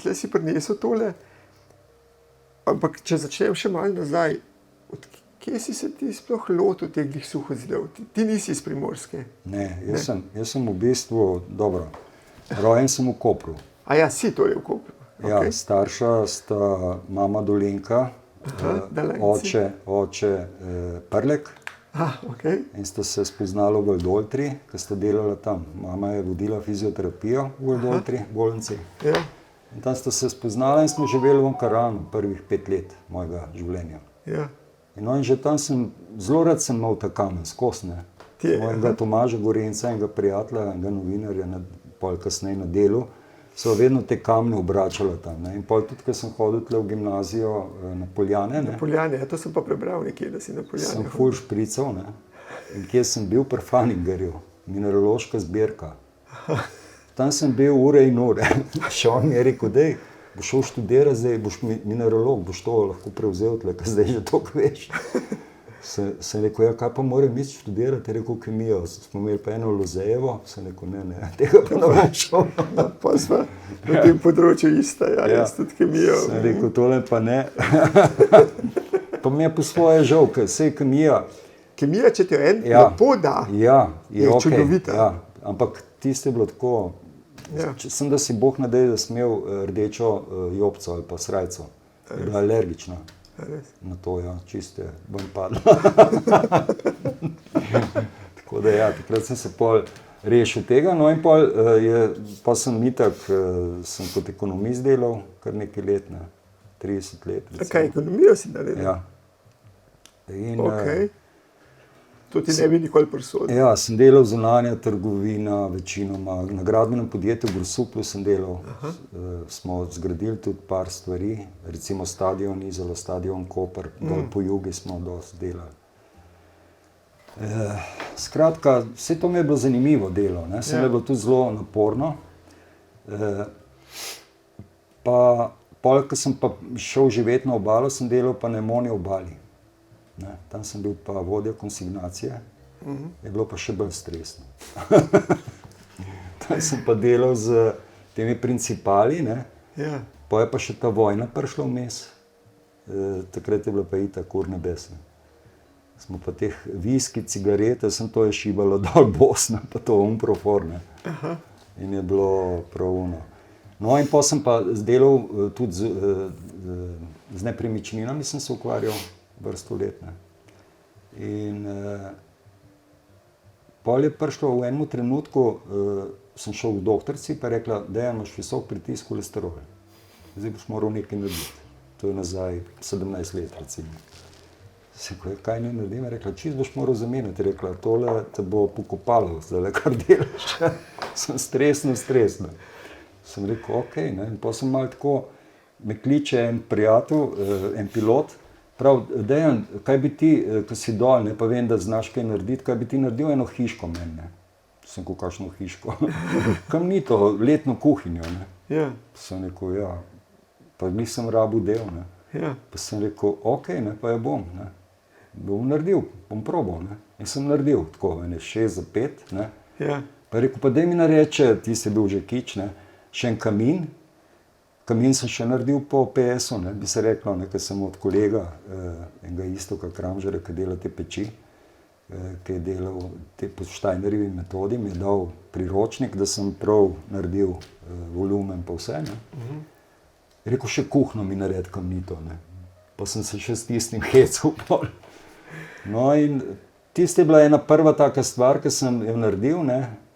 tle si prinesel tole, ampak če začnem še malo nazaj, kje si se ti sploh lotil teh suhozidov? Ti nisi iz Primorske. Ne, jaz sem v bistvu, dobro, rojen sem v Kopru. A ja, si torej v Kopru. Ja, starša sta mama Dolenka, oče Prlek. In sta se spoznala v Valdoltri, ko sta delala tam. Mama je vodila fizioterapijo v Valdoltri, bolnici. In tam sta se spoznala in smo živeli v Ankaranu prvih 5 let mojega življenja. In že tam zelo rad sem imel ta kamen, skos, ne. Mojega Tomaža Gorenca, enega prijatelja, enega novinarja, pol kasneje na delu, so vedno te kamne obračala tam, ne. In pol tudi, ko sem hodil tle v gimnazijo na Poljane, ne. Na Poljane, to sem pa prebral nekje, da si na Poljane. Sem ful šprical, ne. In kje sem bil pri Faningerju, mineraloška zbirka. Tam sem bil ure in ure. Še on mi je rekel, dej, boš šel študirati zdaj, boš mineralog, boš to lahko prevzel tle, ker zdaj že toliko veš. Sem rekel, ja, kaj pa moram iti študirati? Je rekel, kemijo. Smo imeli pa eno Lozejevo, sem rekel, ne, tega pa ne bom šel. Pa sva na tem področju ista, jaz tudi kemijo. Sem rekel, tole pa ne. Pa mi je po svoje žal, ker sej kemija. Kemija, če ti jo lepo da, je čudovita. Ja, ampak tiste je bilo tako, sem da si Bog nadej, da sem imel rdečo jopco ali pa srajco. Je bila alergična. Na to, čiste, bom padla. Tako da takrat sem se pol rešil tega, no in pol sem itak, sem kot ekonomist delal kar nekaj let, 30 let. Kaj, ekonomijo si naredil? Ja. To ti ne bi nikoli prisodil? Ja, sem delal zunanja trgovina, večinoma, na gradbenem podjetju v Grosuplju sem delal. Smo zgradili tudi par stvari, recimo stadion Izola, stadion Koper, dol po Jugi smo dosti delali. Skratka, vse to mi je bilo zanimivo delo, se mi je bilo tudi zelo naporno. Pa pol, ko sem pa šel živeti na obalo, sem delal pa na Emoni obali. Tam sem bil pa vodja konsignacije, je bilo pa še bolj stresno. Tam sem pa delal z temi principali, pa je pa še ta vojna prišla vmes. Takrat je bila pa itak ur nebesna. Smo pa teh viski, cigarete, to je šibalo dol Bosna, pa to Unprofor, in je bilo pravuno. No in pa sem pa delal tudi z nepremičninami, sem se ukvarjal vrsto let. In pol je prišlo v enem trenutku, sem šel k doktorici, pa je rekla, da imaš visok pritisk holesterola. Zdaj boš moral nekaj narediti. To je nazaj 17 let, recimo. Sem rekel, kaj ne naredim? Je rekla, čist boš moral zamenjati. Je rekla, tole te bo pokopalo, zdaj kar delaš. Sem stresno. Sem rekel, okej, in pa sem malo tako, me kliče en prijatelj, en pilot, prav, Dejan, kaj bi ti, ko si dol, pa vem, da znaš kaj narediti, kaj bi ti naredil eno hiško meni, Sem rekel, kakšno hiško? Kam ni to, letno kuhinjo, Sem rekel, pa nisem rabil del, Pa sem rekel, okej, pa jo bom, Bom naredil, bom probal, In sem naredil, tako, 6 za 5, Pa je rekel, pa daj mi nareče, ti si bil že kič, še en kamin. Kamin sem še naredil po PS-u, bi se reklo, ker sem od kolega, enega Iztoka Kramžarja, ki dela te peči, ki je delal po Steinerjevi metodi, mi je dal priročnik, da sem prav naredil volumen pa vse. Je rekel, še kuhno mi naredi kamnito, Pa sem se še s tistim hecel pol. No in tista je bila ena prva taka stvar, ki sem jo naredil,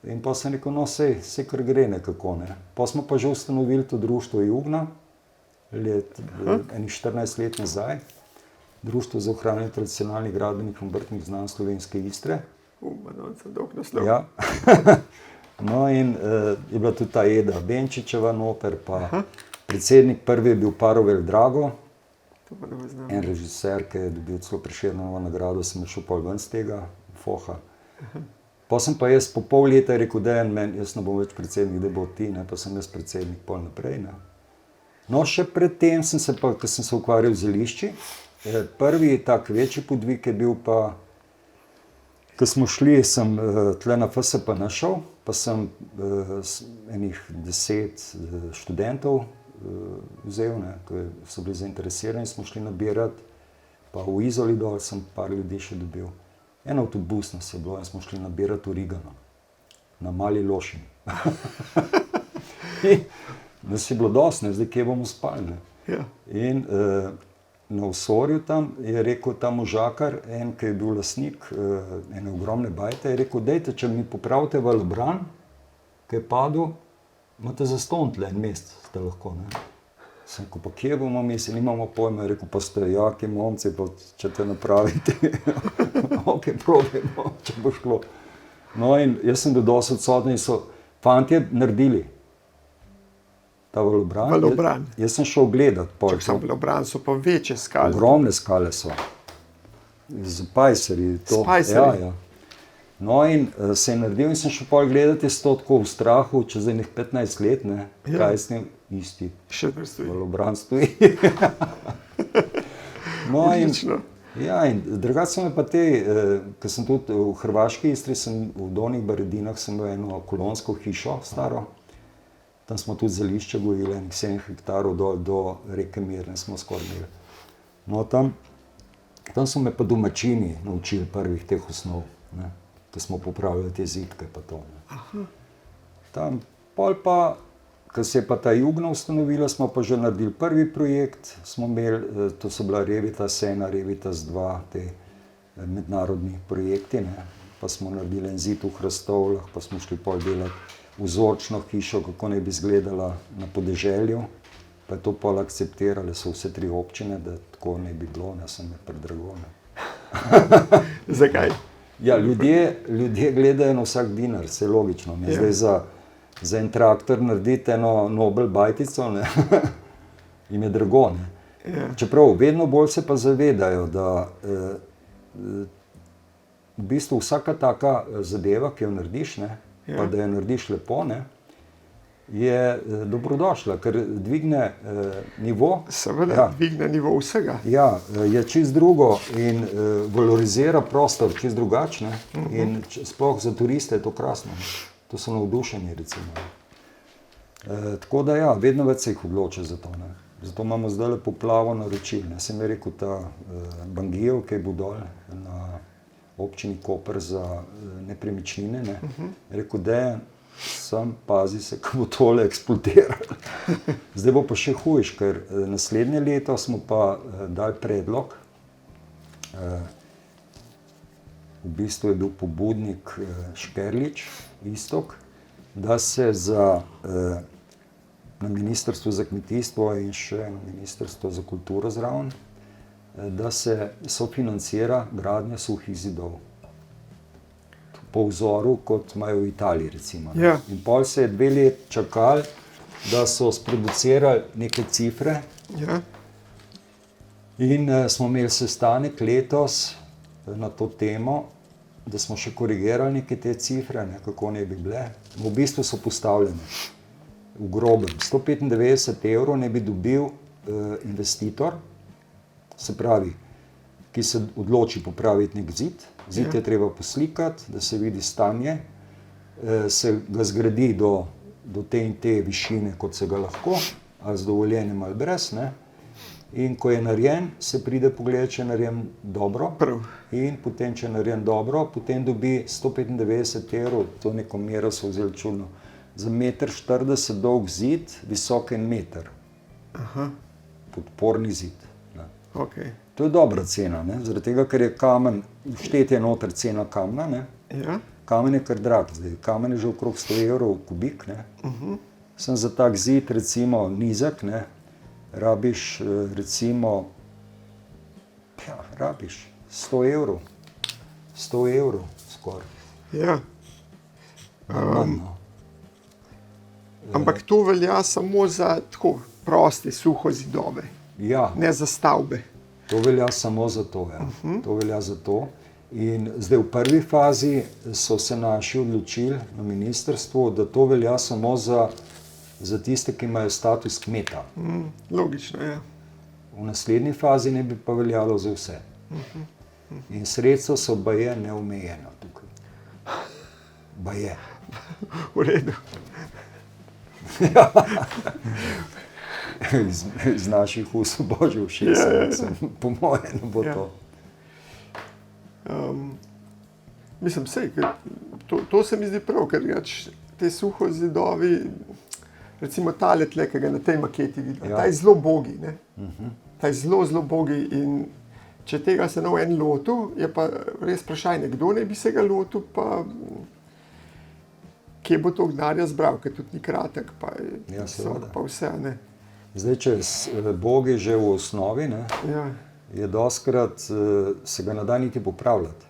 In pa sem rekel, no sej kar gre nekako, Pa smo pa že ustanovili to društvo Jugna, enih 14 let nazaj, Društvo za ohranjanje tradicionalnih gradbenih in obrtnih znanj Slovenske Istre. Dolg naslov. Ja. No in je bila tudi ta Eda Benčičeva noter, pa predsednik prvi je bil Parovel Drago, en režiser, ki je dobil celo Prešernovo nagrado, sem šel pol ven z tega, Foha. Pa sem pa jaz po pol leta rekel, Dejan, jaz ne bom več predsednik, da bo ti, pa sem jaz predsednik pol naprej. No, še pred tem sem se pa, ko sem se ukvarjal z zelišči, prvi tak večji podvig je bil pa, ko smo šli, sem tle na FSP našel, pa sem enih 10 študentov vzel, ne, ko so bili zainteresirani, smo šli nabirati, pa v Izoli dol sem par ljudi še dobil. En avtobus nas je bilo in smo šli nabirati v Rigano, na Mali Lošini. Nas je bilo dosti, zdaj kje bomo spali. Ne. Ja. In na Usorju tam je rekel ta možakar, en, ki je bil lastnik ene ogromne bajte, je rekel, dejte, če mi popravite valobran, ki je padel, imate zastonj tle en mesec, ste lahko. Ne. Sem rekel, pa kje bomo mislili, nimamo pojma, je rekel, pa ste jaki momci, pa če te napravite, ok, probajmo, če bo šlo. No in jaz sem bil dosti odsoten in so fantje naredili ta valobran. Valobran. Jaz sem šel gledat. Čak sam valobran so pa večje skale. Ogromne skale so. Z pajserji. S pajserji. Ja, ja. No in se je naredil in sem šel pol gledati, je to tako v strahu, čez enih 15 let, ne, Ja. kaj s tem isti. Še vrstoji. Valobran stoji. No in, Odlično. ja, in drugače so me pa te, ker sem tudi v Hrvaški Istri, sem v Donjih Baredinah, sem imel eno kolonsko hišo staro. Tam smo tudi zelišče gojili, enih 7 hektarov do reke Mirne smo skoraj imeli. No, tam so me pa domačini naučili prvih teh osnov, ne, ko smo popravili te zidke pa to. Ne. Tam pol pa, ko se je pa ta Jugna ustanovila, smo pa že naredili prvi projekt, smo imeli, to so bila Revitas 1, Revitas 2, te mednarodni projekti, ne. Pa smo naredili en zid v Hrastovljah, pa smo šli pol delati vzorčno hišo, kako naj bi izgledala na podeželju, pa je to pol akceptirali, so vse 3 občine, da tako ne bi bilo, ne, sem je predrago. Zakaj? Ja, ljudje gledajo na vsak dinar, vse logično. Ne. Ja. Zdaj za en traktor narediti eno Nobel bajtico, ne, jim je drago. Ne. Ja. Čeprav vedno bolj se pa zavedajo, da v bistvu vsaka taka zadeva, ki jo narediš, ne, Ja. pa da jo narediš lepo, ne, je dobrodošla, ker dvigne nivo. Seveda, Ja. dvigne nivo vsega. Ja, je čist drugo in valorizira prostor čist drugačne in sploh za turiste je to krasno. To so navdušeni, recimo. Tako da ja, vedno več se jih odloča za to. Ne. Zato imamo zdaj poplavo naročil. Ne. Sem je rekel ta Bangijev, ki je bil dol na občini Koper za nepremičnine, ne. Rekel, Dejan, sam pazi se, ko bo tole eksplodiralo. Zdaj bo pa še hujš, ker naslednje leto smo pa dali predlog. V bistvu je bil pobudnik Škerlič, Iztok, da se na Ministrstvu za kmetijstvo in še na Ministrstvo za kulturo zraven, da se sofinancira gradnja suhih zidov. Po vzoru, kot imajo v Italiji, recimo. Ja. In pol se je 2 let čakali, da so sproducirali neke cifre. Ja. In smo imeli sestanek letos na to temo, da smo še korigirali neke te cifre, ne, kako ne bi bile. V bistvu so postavljene v grobem. 195 evrov ne bi dobil investitor, se pravi, ki se odloči popraviti nek zid. Zid je treba poslikati, da se vidi stanje, se ga zgradi do te in te višine, kot se ga lahko, ali z dovoljenjem ali brez, ne. In ko je narejen, se pride pogledati, če je narejen dobro. Prav. In potem, če je narejen dobro, potem dobi 195 evrov, to neko mero so vzeli čudno, za 1,40 m dolg zid, visok 1 meter. Aha. Podporni zid. Ne. Okay. To je dobra cena, ne? Zaradi tega, ker je kamen, štetje noter cena kamna, ne? Ja. Kamen je kar drag, zdaj. Kamen je že okrog 100 evrov kubik, ne? Sem za tak zid, recimo, nizek, ne? Rabiš, recimo, ja, rabiš 100 evrov. 100 evrov skoraj. Ja. No. Ampak to velja samo za tako proste, suho zidove, Ja. ne za stavbe. To velja samo za to, ja. To velja za to. In zdaj v prvi fazi so se naši odločili na ministrstvu, da to velja samo za tiste, ki imajo status kmeta. Logično, ja. V naslednji fazi ne bi pa veljalo za vse. In sredstva so baje neomejena tukaj. Baje. V redu. iz naših ust v božje ušesa. Po mojem ne bo to. Mislim, to se mi zdi prav, ker te suhozidovi, recimo tale tle, ki ga na tej maketi vidim, ta je zelo bogi, ne? Ta je zelo, zelo bogi in če tega se ne v en lotu, je pa res vprašanje, kdo ne bi se ga lotil, pa kje bo to denarja zbral, ker tudi ni kratek, pa je pa vse, ne. Zdaj, če bogi že v osnovi, ne, je dostikrat se ga ne da niti popravljati.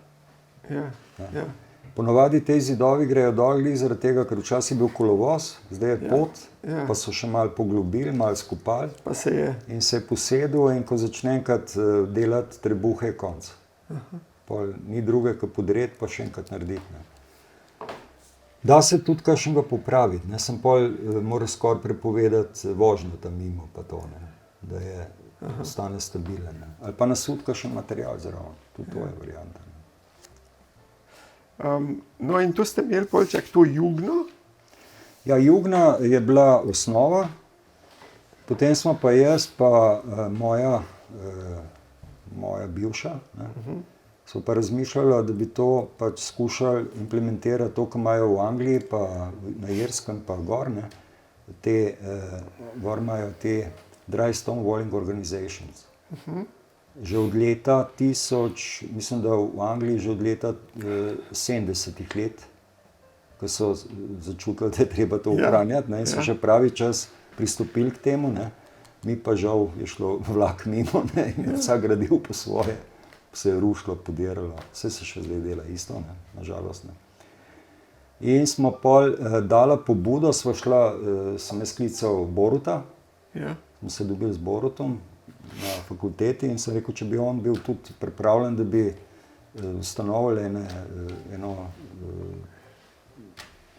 Ponavadi te zidovi grejo dol zaradi tega, ker včasih je bil kolovoz, zdaj je pot, pa so še malo poglobili, malo skupali in se je posedel in ko začne enkrat delati trebuhe, je konc. Pol ni druge, kot podreti, pa še enkrat narediti. Ne. Da se tudi kakšnega popraviti, ne, sem pol mora skoraj prepovedati vožnjo tam mimo, pa to, ne, da je ostane stabilen. Ne. Ali pa nasut kakšen material zraven, tudi to je varianta. No in to ste imeli polček, to jugno? Ja, jugna je bila osnova, potem smo pa jaz pa moja bivša, ne, smo pa razmišljali, da bi to pač skušali implementirati to, kar imajo v Angliji, pa na Irskem, pa gor, ne, gor imajo te Dry Stone Walling Organizations. Že od leta mislim, da v Angliji že od leta 70-ih let, ko so začutili, da je treba to ohranjati, ne, in so še pravi čas pristopili k temu, ne, mi pa žal je šlo vlak mimo, ne, in je vsak gradil po svoje, se je rušilo, podiralo, vse se še zdaj dela isto, ne, nažalost, ne. In smo pol dala pobudo, sva šla, sem jaz sklical Boruta, smo se dobili z Borutom na fakulteti in sem rekel, če bi on bil tudi pripravljen, da bi ustanovili eno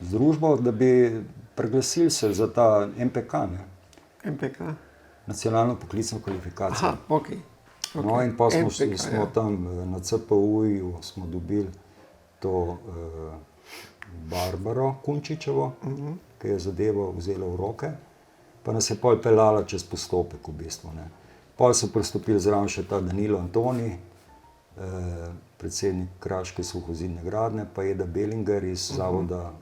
združbo, da bi priglasili se za ta MPK, ne. MPK? Nacionalno poklicno kvalifikacijo. Aha, okej. No in pa smo tam na CPU-ju smo dobili to Barbaro Kunčičevo, ki je zadevo vzela v roke, pa nas je pol peljala čez postopek v bistvu, ne. Pol so pristopili zraven še ta Danilo Antoni, predsednik Kraške suhozidne gradnje, pa Eda Belinger iz zavoda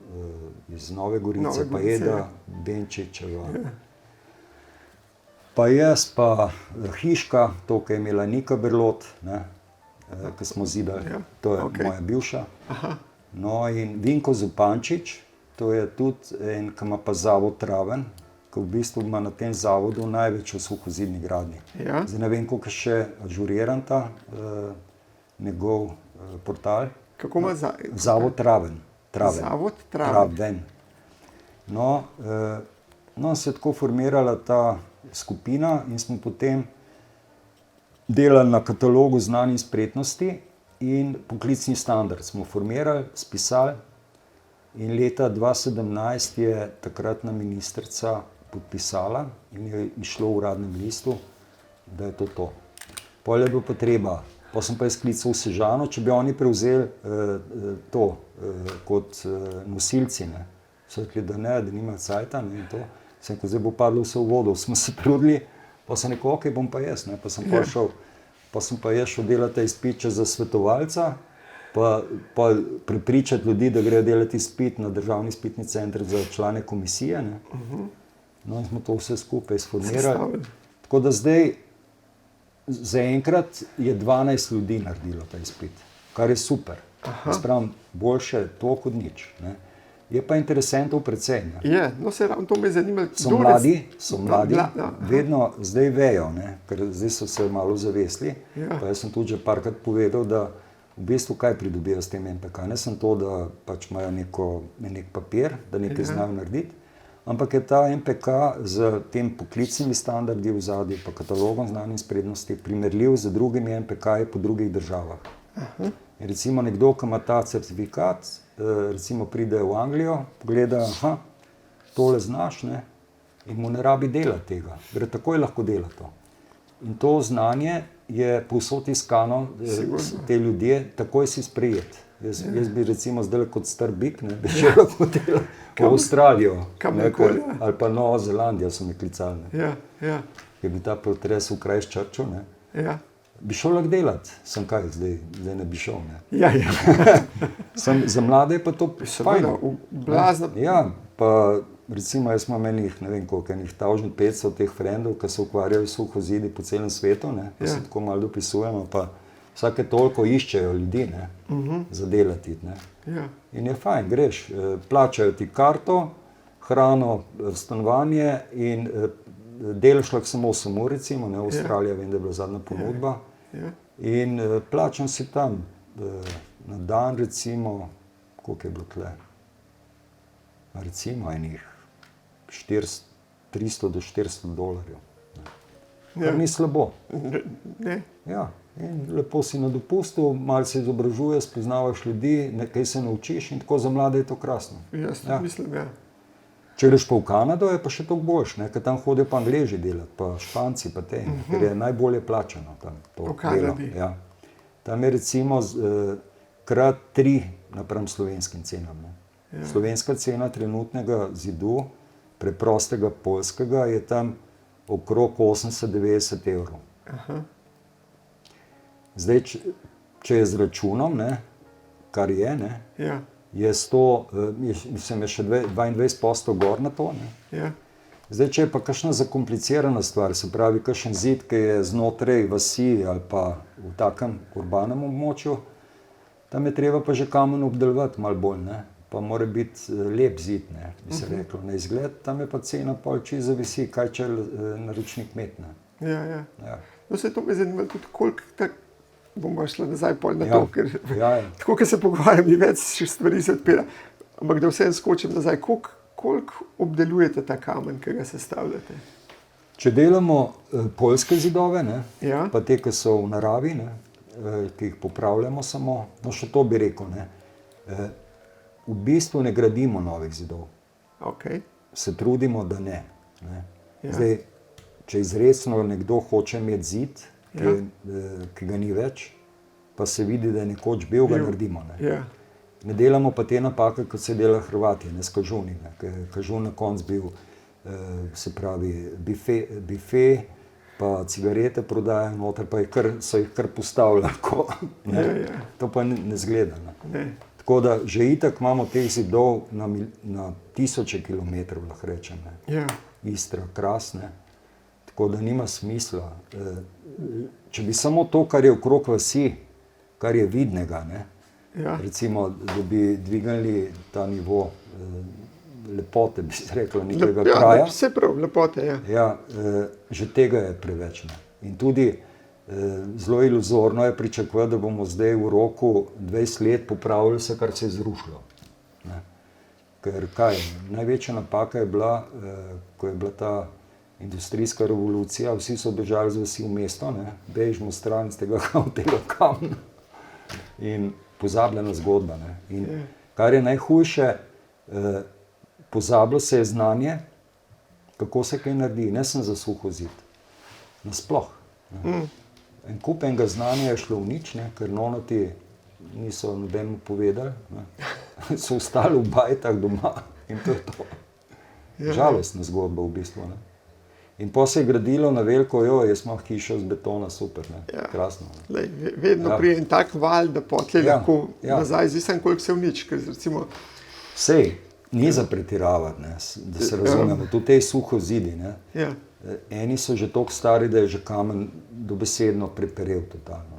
iz Nove Gorice, pa Eda Benčičeva. Pa jaz, pa hiška, to, ki je imela Nika Berlot, ne, ki smo zidali, to je moja bivša. No in Vinko Zupančič, to je tudi en, ki ima pa zavod Traven, ki v bistvu ima na tem zavodu največ v suhozidni gradnji. Zdaj ne vem, koliko je še ažuriran ta njegov portal. Kako ima Zavod Traven. Zavod Traven. No, se je tako formirala ta skupina in smo potem delali na katalogu znanj in spretnosti in poklicni standard smo formirali, spisali in leta 2017 je takratna ministrica podpisala in je išlo v uradnem listu, da je to. Pol je bilo potreba, pa sem pa sklical Sežano, če bi oni prevzeli to kot nosilci, ne. So rekli, da ne, da nimajo cajta, ne, in to. Sem rekel, zdaj bo padlo vse v vodo, smo se trudili, pa sem rekel, okej, bom pa jaz, ne, pa sem pa jaz šel delati izpit za svetovalca, pa prepričati ljudi, da grejo delati izpit na Državni izpitni center za člane komisije, ne. No in smo to vse skupaj sformirali. Tako da zdaj, zaenkrat je 12 ljudi naredilo ta izpit, kar je super. Jaz pravim, boljše to kot nič, ne. Je pa interesentov precej, ne. Je, no se ravno to me zanima. So mladi, vedno zdaj vejo, ne, ker zdaj so se malo zavesli, pa jaz sem tudi že parkrat povedal, da v bistvu kaj pridobijo s tem MPK. Ne sem to, da pač imajo nek papir, da nekaj znajo narediti, ampak je ta MPK z tem poklicnimi standardi v zadju, pa katalogom znanj in spretnosti primerljiv z drugimi MPK-ji po drugih državah. In recimo nekdo, ki ima ta certifikat, recimo pride v Anglijo, pogleda, tole znaš, ne, in mu ne rabi delati tega, gre takoj lahko delati to. In to znanje je povsod iskano, te ljudje, takoj si sprejet. Jaz bi recimo zdaj kot star bik, bi šel lahko delati v Avstralijo, ali pa Novo Zelandijo so me klicali. Ker je bil ta potres v Christchurchu, bi šel lahko delati, sem kaj, zdaj ne bi šel. Za mlade je pa to fajno. Ja, pa recimo jaz imam enih, ne vem koliko, enih 1500 teh frendov, ki se ukvarjajo s suhozidi po celem svetu, pa se tako malo dopisujemo, pa vsake toliko iščejo ljudi, za delati. In je fajn, greš, plačajo ti karto, hrano, stanovanje in delaš lahko samo 8 ur, recimo, v Avstraliji vem, da je bila zadnja ponudba. In plačam si tam na dan, recimo, koliko je bilo tle? Recimo enih 300 do 400 dolarjev. Kar ni slabo. Ja, in lepo si na dopustu, malo se izobražuješ, spoznavaš ljudi, nekaj se naučiš in tako za mlade je to krasno. Mislim. Če greš pa v Kanado, je pa še toliko boljše, ker tam hodijo pa Angleži delati, pa Španci, pa te, ker je najbolje plačano tam to delo. Tam je recimo krat 3 napram slovenskim cenam. Slovenska cena trenutnega zidu, preprostega poljskega, je tam okrog 80-90 evrov. Zdaj, če je z računom, kar je, je 100, mislim, je še 22% gor na to. Zdaj, če je pa kakšna zakomplicirana stvar, se pravi, kakšen zid, ki je znotraj vasi ali pa v takem urbanem območju, tam je treba pa že kamen obdelovati malo bolj, pa mora biti lep zid, bi se reklo, na izgled, tam je pa cena pol čisto zavisi, kaj če naročnik met. No, se to me zanima tudi, koliko bomo šli nazaj pol na to, ker tako, ker se pogovarjam, ni več stvari se odpira, ampak da vsem skočim nazaj, koliko obdelujete ta kamen, ki ga sestavljate? Če delamo poljske zidove, pa te, ki so v naravi, ki jih popravljamo samo, no še to bi rekel, v bistvu ne gradimo novih zidov. Se trudimo, da ne. Zdaj, če izrecno nekdo hoče imeti zid, ki ga ni več, pa se vidi, da je nekoč bil, ga naredimo. Ne delamo pa te napake, kot se dela Hrvati, s kažuni. Kažun na konc bil, se pravi, bife, pa cigarete prodajajo noter, pa so jih kar postavljali. To pa ne zgleda. Tako da že itak imamo teh zidov na tisoče kilometrov, lahko rečem. Istra, krasne. Tako da nima smisla. Če bi samo to, kar je okrog vasi, kar je vidnega, recimo, da bi dvignili ta nivo lepote, bi se reklo, nekega kraja. Vse prav, lepote, že tega je preveč. In tudi zelo iluzorno je pričakovati, da bomo zdaj v roku 20 let popravili vse, kar se je zrušilo. Ker kaj, največja napaka je bila, ko je bila ta industrijska revolucija, vsi so bežali z vasi v mesto, bežimo stran z tega kamna. In pozabljena zgodba. In kar je najhujše, pozabilo se je znanje, kako se kaj naredi, ne sem za suhozid, nasploh. En kup enega znanja je šlo v nič, ker nonoti niso nobenemu povedali, so ostali v bajtah doma in to je to. Žalostna zgodba v bistvu. In potem se je gradilo na veliko, jaz imam hišo z betona, super, krasno. Vedno prije en tak val, da potlej lahko nazaj, zdaj sem koliko se v nič, ker recimo... Sej, ni za pretiravati, da se razumemo, tudi te suhozidi, eni so že toliko stari, da je že kamen dobesedno preperel totalno.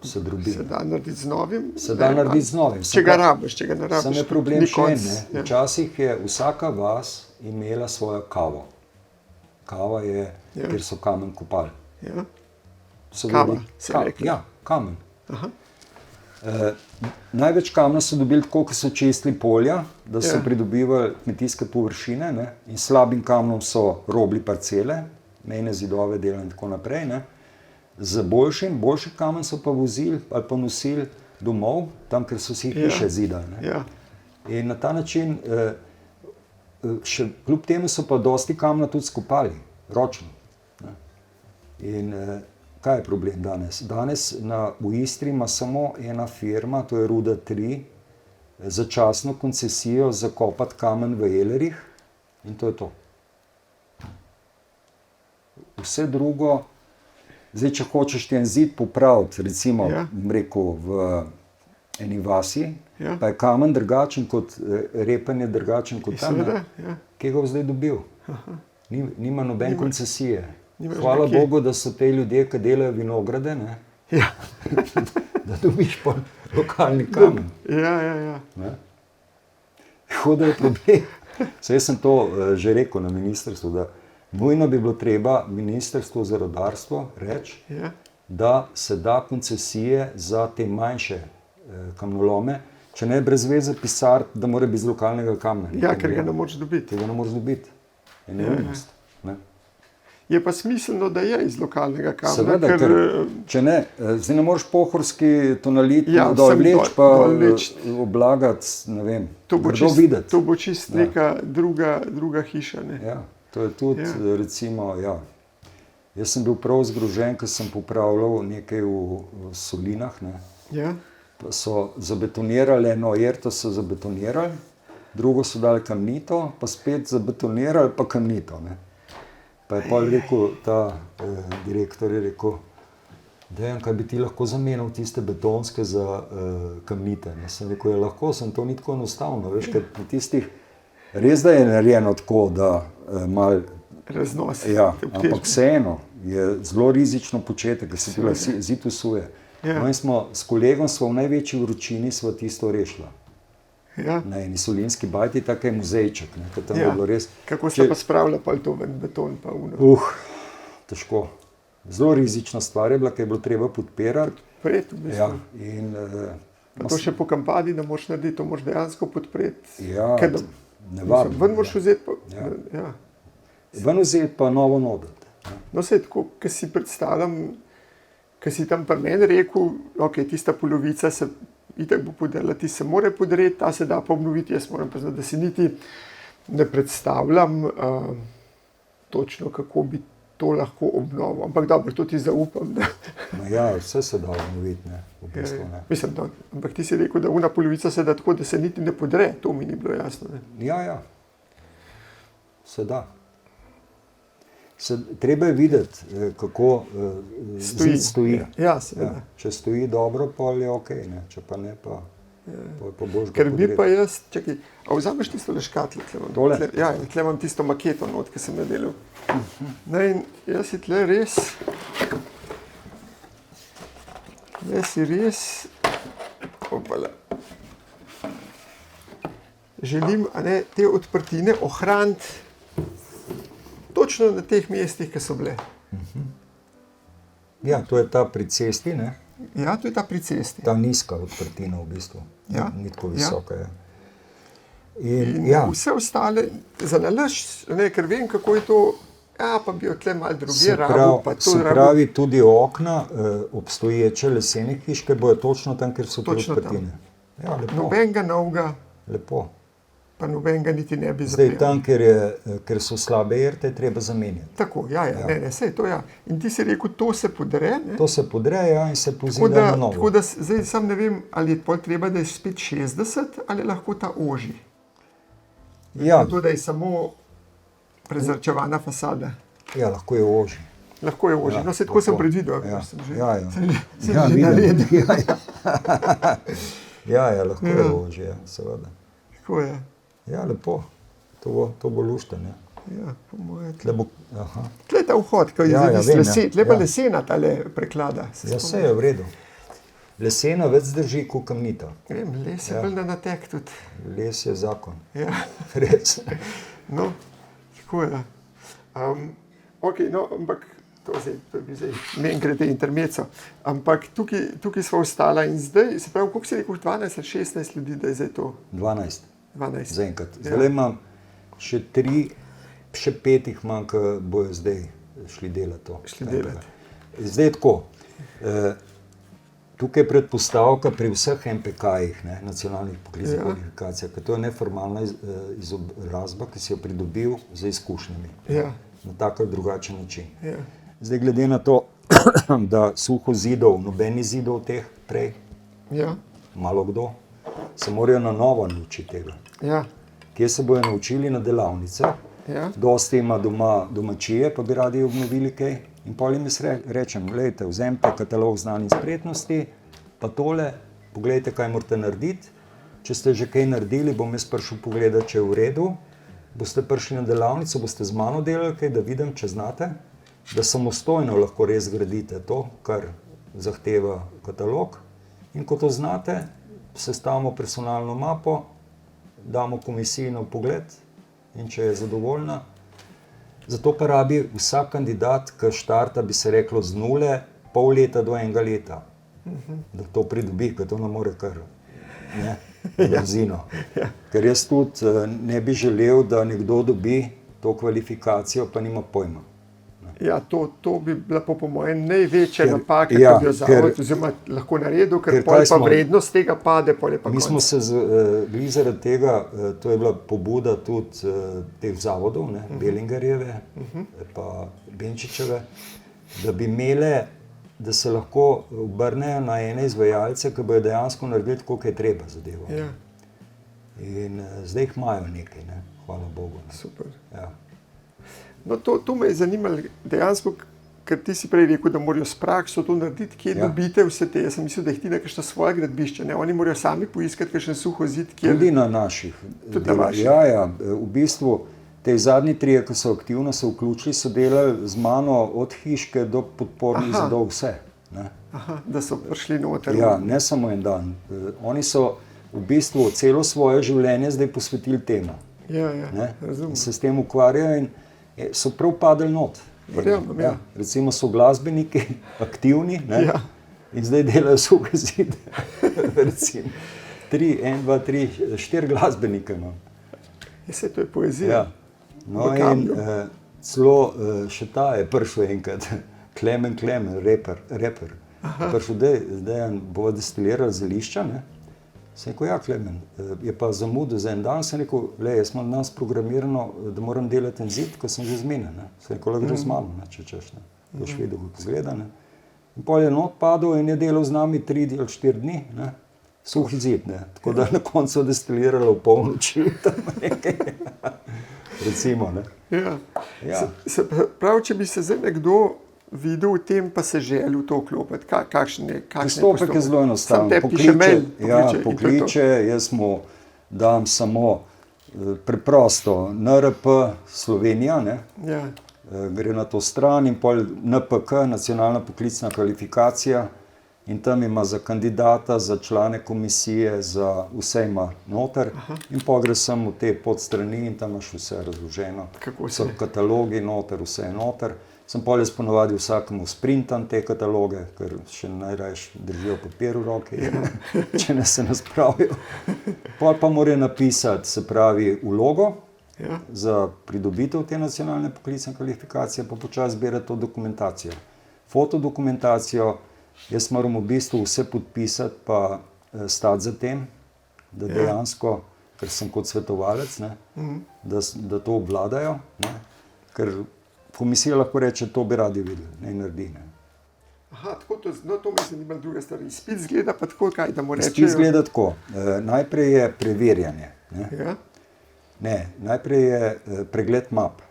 Se drobi. Se da narediti z novim? Se da narediti z novim. Če ga rabiš, če ga ne rabiš. Sam je problem še en, včasih je vsaka vas imela svojo kavo. Kava je, kjer so kamen kopali. Kava, se rekli. Ja, kamen. Največ kamna so dobili tako, ko so čistili polja, da so pridobivali kmetijske površine, in slabim kamnom so robili parcele, mejne zidove delali in tako naprej. Z boljši kamen so pa vozili ali pa nosili domov, tam, ker so si hiše zidali. In na ta način, kljub temu so pa dosti kamna tudi skopali, ročno. In kaj je problem danes? Danes v Istri ima samo ena firma, to je Ruda 3, začasno koncesijo za kopati kamen v Jelerih in to je to. Vse drugo, zdaj, če hočeš ti en zid popraviti, recimo, rekel, v eni vasi, pa je kamen drugačen kot, repen je drugačen kot tam, kje ga bo zdaj dobil? Nima noben koncesije. Hvala Bogu, da so te ljudje, ki delajo vinograde, ne? Da dobiš pa lokalni kamen. Tako da je problem. Saj sem to že rekel na ministrstvu, da nujno bi bilo treba ministrstvu za rudarstvo reči, da se da koncesije za te manjše kamnolome, če ne brez veze pisati, da mora biti z lokalnega kamna. Ja, ker ga ne moreš dobiti. Tega ne moreš dobiti. Je neumnost. Je pa smiselno, da je iz lokalnega kamna. Seveda, ker če ne, zdaj ne moreš pohorski tonalit dol vleč, pa oblagati, ne vem, grdo videti. To bo čist neka druga hiša. Ne? Ja, to je tudi, recimo, jaz sem bil prav zgrožen, ko sem popravljal nekaj v Solinah, ne. Pa so zabetonirali, eno jerto so zabetonirali, drugo so dali kamnito, pa spet zabetonirali, pa kamnito, ne. Pa je pa rekel, ta direktor je rekel, Dejan, kaj bi ti lahko zamenil tiste betonske za kamnite? Ne? Sem rekel, je lahko, sem to ni tako enostavno, veš, ker na tistih, res da je narejeno tako, da malo raznosi. Ja, ampak vseeno je zelo rizično početek, ker se tega zid usuje. No in smo s kolegom v največji vročini sva tisto rešila. Na eni solinski bajti, tak je muzejček, ne, ker tam je bilo res... Kako se pa spravlja pa to ven beton pa uno? Težko. Zelo rizična stvar je bila, ker je bilo treba podpirati. Podpreti v bistvu. Ja, in... to še po kampadi ne moraš narediti, to moraš dejansko podpreti. Ja, nevarno. Ven moraš vzeti pa... Ven vzeti pa novo nodati. No, se je tako, ker si predstavljam, ker si tam pri meni rekel, ok, tista polovica se itak bo podrla, ti se more podreti, ta se da pa obnoviti, jaz moram priznati, da si niti ne predstavljam točno, kako bi to lahko obnovil. Ampak dobro, to ti zaupam. Ja, vse se da obnoviti, ne, v bistvu, ne. Mislim, da, ampak ti si rekel, da una polovica se da tako, da se niti ne podre, to mi ni bilo jasno, ne. Ja, se da. Treba je videti, kako zid stoji. Ja, seveda. Če stoji dobro, pa je ok, ne. Če pa ne, pa boš ga Ker bi pa jaz, čakaj, a vzameš tisto le škatle? Tole? Ja, tle imam tisto maketo not, ki sem jo delal. No in jaz si tle res, opala, želim, a ne, te odprtine ohraniti točno na teh mestih, ki so bile. Ja, to je ta pri cesti, ne? Ja, to je ta pri cesti. Ta nizka odprtina v bistvu. Ni tako visoka, In vse ostale, za nalašč, ne, ker vem, kako je to, pa bi jo tle malo drugje rabil, pa to rabil. Se pravi, tudi okna obstoječe lesene hiške bojo točno tam, kjer so te odprtine. Ja, lepo. Nobenega novega. Lepo. Pa nobenega niti ne bi zaprel. Zdaj tam, ker so slabe jerte, je treba zamenjati. Tako, ne, sej to, In ti si rekel, to se podre, ne? To se podre, in se pozida na novo. Tako da, zdaj sam ne vem, ali je pol treba, da je spet 60, ali lahko ta oži. Ja. To, da je samo prezračevana fasada. Ja, lahko je oži. Lahko je oži, no se tako sem predvidel. Vidim. Lahko je oži, seveda. Tako je. Ja, lepo. To bo lušten, ja. Ja, po moje. Tle je ta vhod, ki je lesen, tle pa lesena tale preklada. Ja, vse je v redu. Lesena več zdrži kot kamnita. Vem, les je bolj na natek tudi. Les je zakon. Ja. Res. No, tako je. Ok, no, ampak to je bi zdaj meni grede intermeco. Ampak tukaj sva ostala in zdaj, se pravi, koliko si rekel, 12 ali 16 ljudi, da je zdaj to? 12. 12. Zaenkrat. Zdaj imam še 3, še 5 jih imam, ki bojo zdaj šli delati to. Zdaj je tako. Tukaj je predpostavka pri vseh MPK-jih, nacionalnih poklicnih kvalifikacijah, ker to je neformalna izobrazba, ki si jo pridobil z izkušnjami. Na tak ali drugačen način. Zdaj, glede na to, da suho zidov, nobeni zidov teh prej, Ja, malo kdo, se morajo na novo naučiti tega. ja, Kje se bojo naučili? Na delavnice. ja. Dosti ima doma domačije, pa bi radi obnovili kaj. In potem jim rečem, gledajte, vzemite katalog znanj in spretnosti, pa tole, pogledajte, kaj morate narediti. Če ste že kaj naredili, bom jaz prišel pogledati, če je v redu. Boste prišli na delavnico, boste z mano delali kaj, da vidim, če znate, da samostojno lahko res gradite to, kar zahteva katalog. In ko to znate, sestavimo personalno mapo, damo komisiji na pogled in če je zadovoljna. Zato pa rabi vsak kandidat, ki štarta, bi se reklo, z nule, pol leta do enega leta, da to pridobi, ker to ne more kar brzino. Ker jaz tudi ne bi želel, da nekdo dobi to kvalifikacijo, pa nima pojma. Ja, to bi bila po mojem največja napaka, ja, ki bi jo zavod oziroma lahko naredil, ker pol pa vrednost tega pade, pol je pa mi smo se bili zaradi tega, to je bila pobuda tudi teh zavodov, Bellingerjeve, pa Benčičeve, da bi imele, da se lahko obrnejo na ene izvajalce, ki bojo dejansko naredili tako, kot je treba zadevo. Ja. In zdaj jih imajo nekaj, hvala Bogu. Super. Ja. No, to me je zanimalo dejansko, ker ti si prej rekel, da morajo s prakso to narediti, kje dobite vse te. Jaz sem mislil, da jih ti nekaj svoje gradbišče, oni morajo sami poiskati kakšen suho zid, kjer... Tudi na naših. Tudi na vaših. Ja, v bistvu te zadnji trije, ki so aktivno se vključili, so delali z mano od hiške do podpornih zidov vse. Aha, da so prišli noter. Ja, ne samo en dan. Oni so v bistvu celo svoje življenje zdaj posvetili temu. Ja, razumem. Se s tem ukvarjajo in so prav padli not. Verjamem, ja. Recimo so glasbeniki aktivni, Ja. in zdaj delajo suhe zide. Recimo 4 glasbenike imam. Vse to je poezija. Ja. No in celo še ta je prišel enkrat, Klemen, reper. Prišel, zdaj bo destilirali zelišča, Sem rekel, ja, Klemen, je pa zamudil za en dan, sem rekel, jaz imam danes programirano, da moram delati en zid, ko sem že zmenjen. Sem rekel, lahko gre z mano, če češ, boš vedel, kako izgleda. In potem je not padel in je delal z nami 3 ali 4 dni, suhi zid, tako da na koncu destiliralo v polnoči, tam nekaj, recimo. Ja. Se pravi, če bi se zdaj nekdo videl v tem, pa se želel to vklopiti, kakšen je postopek? Je zelo enostaven. Pokliče, jaz mu dam samo preprosto NRP Slovenija, gre na to stran in pol NPK, nacionalna poklicna kvalifikacija, in tam ima za kandidata, za člane komisije, za vse ima noter. In pa gre sem v te podstrani in tam imaš vse razloženo. So katalogi noter, vse je noter. Sem pa jaz ponovadi vsakemu sprintam te kataloge, ker še najrajš držijo papir v roki, če ne se naspravijo. Pol pa morajo napisati, se pravi, vlogo za pridobitev te nacionalne poklicne kvalifikacije, pa počasi zbirati to dokumentacijo. Fotodokumentacijo, jaz moram v bistvu vse podpisati, pa stati za tem, da dejansko, ker sem kot svetovalec, da to obvladajo, ker komisija lahko reče, to bi radi videli, ne naredi. Aha, tako to me zanima druga stvar. Izpit zgleda pa tako, kaj da mu rečejo? Izpit zgleda tako. Najprej je preverjanje. Najprej je pregled map.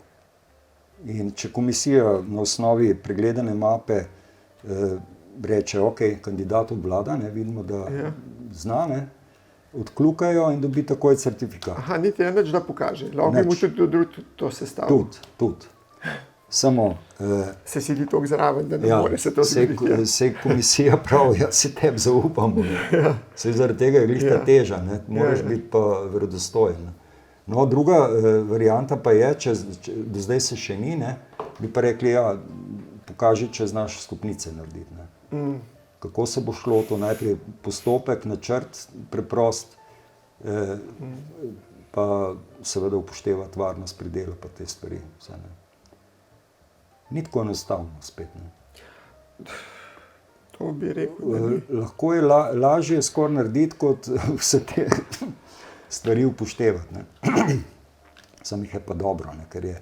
In če komisija na osnovi pregledane mape reče, ok, kandidat obvlada, vidimo, da zna, odkljukajo in dobi takoj certifikat. Aha, niti nič da pokaže. Lahko bi mu tudi to sestavil. Tudi. Samo... Se sedi toliko zraven, da ne more se to zgoditi. Sej komisija pravi, se tebi zaupamo. Sej zaradi tega je glihta teža, moraš biti pa verodostojen. No, druga varianta pa je, če do zdaj se še ni, bi pa rekli, pokaži, če znaš stopnice narediti. Kako se bo šlo to? Najprej postopek, načrt, preprost, pa seveda upoštevati varnost pri delu, pa te stvari. Ni tako enostavno spet. To bi rekel. Lahko je lažje skoraj narediti, kot vse te stvari upoštevati. Sam jih je pa dobro, ker je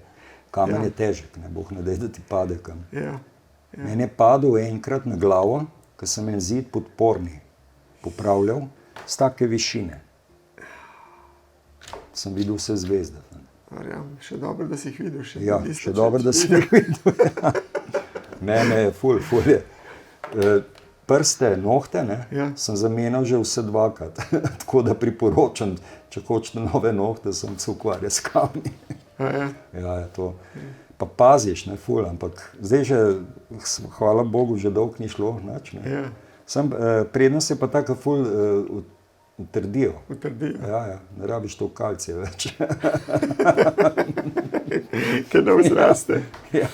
kamen je težek, Bog ne daj, da ti pade kam. Meni je padel enkrat na glavo, ko sem en zid podporni popravljal, z take višine. Sem videl vse zvezde. Verjamem, še dobro, da si jih videl. Ja, še dobro, da si jih videl. Ja. Mene je ful je. Prste, nohte, sem zamenjal že vse dvakrat. Tako da priporočam, če hočete nove nohte, sem se ukvarjal s kamni. Ja, je to. Pa paziš, ne, ful, ampak zdaj že, hvala Bogu, že dolgo ni šlo, nič, ne. Predno se pa tako ful utrdijo. Ja, ne rabiš to kalcija več. Ker ne vzraste. Ja.